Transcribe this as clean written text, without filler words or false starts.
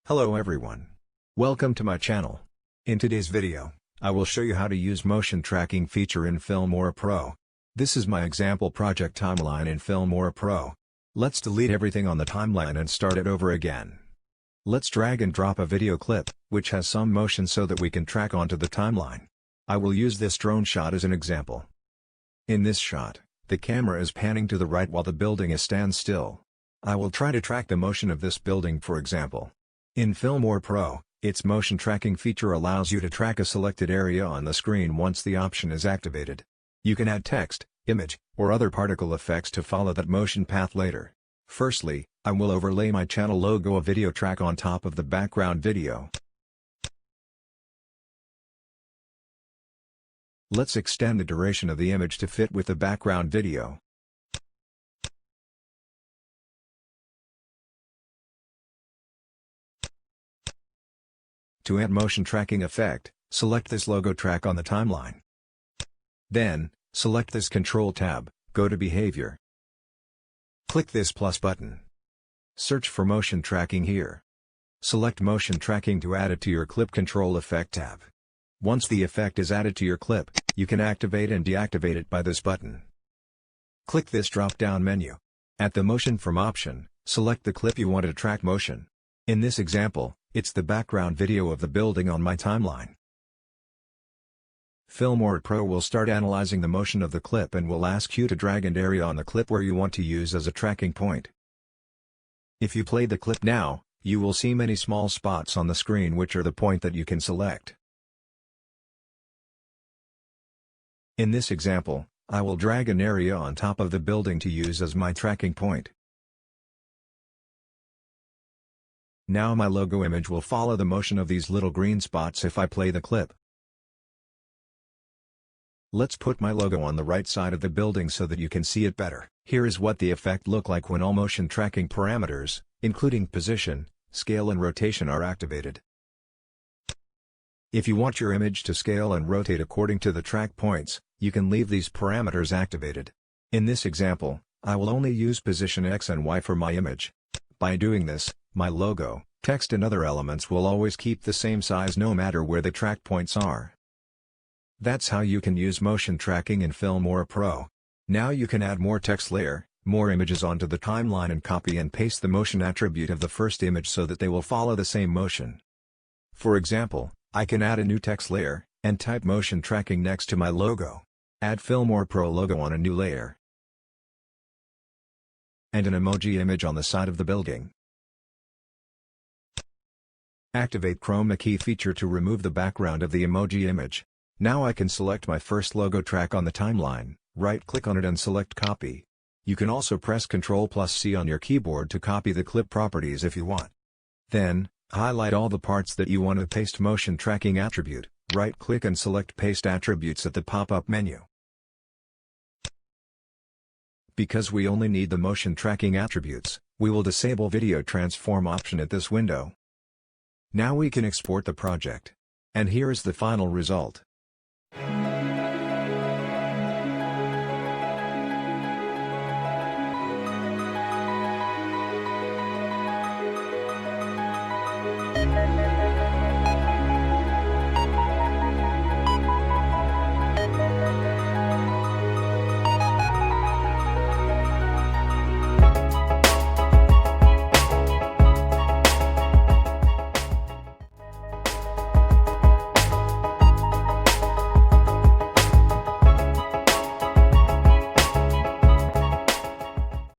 Hello everyone. Welcome to my channel. In today's video, I will show you how to use motion tracking feature in FilmoraPro. This is my example project timeline in FilmoraPro. Let's delete everything on the timeline and start it over again. Let's drag and drop a video clip, which has some motion so that we can track onto the timeline. I will use this drone shot as an example. In this shot, the camera is panning to the right while the building is standstill. I will try to track the motion of this building, for example. In FilmoraPro, its motion tracking feature allows you to track a selected area on the screen once the option is activated. You can add text, image, or other particle effects to follow that motion path later. Firstly, I will overlay my channel logo a video track on top of the background video. Let's extend the duration of the image to fit with the background video. To add motion tracking effect, select this logo track on the timeline. Then, select this Control tab, go to Behavior. Click this plus button. Search for motion tracking here. Select motion tracking to add it to your clip Control Effect tab. Once the effect is added to your clip, you can activate and deactivate it by this button. Click this drop-down menu. At the Motion From option, select the clip you want to track motion. In this example, it's the background video of the building on my timeline. FilmoraPro will start analyzing the motion of the clip and will ask you to drag an area on the clip where you want to use as a tracking point. If you play the clip now, you will see many small spots on the screen which are the point that you can select. In this example, I will drag an area on top of the building to use as my tracking point. Now my logo image will follow the motion of these little green spots if I play the clip. Let's put my logo on the right side of the building so that you can see it better. Here is what the effect look like when all motion tracking parameters, including position, scale and rotation are activated. If you want your image to scale and rotate according to the track points, you can leave these parameters activated. In this example, I will only use position X and Y for my image. By doing this, my logo, text and other elements will always keep the same size no matter where the track points are. That's how you can use motion tracking in FilmoraPro. Now you can add more text layer, more images onto the timeline and copy and paste the motion attribute of the first image so that they will follow the same motion. For example, I can add a new text layer, and type motion tracking next to my logo. Add FilmoraPro logo on a new layer. And an emoji image on the side of the building. Activate chroma key feature to remove the background of the emoji image. Now I can select my first logo track on the timeline, right-click on it and select Copy. You can also press Ctrl+C on your keyboard to copy the clip properties if you want. Then, highlight all the parts that you want to paste motion tracking attribute, right-click and select Paste Attributes at the pop-up menu. Because we only need the motion tracking attributes, we will disable Video Transform option at this window. Now we can export the project. And here is the final result.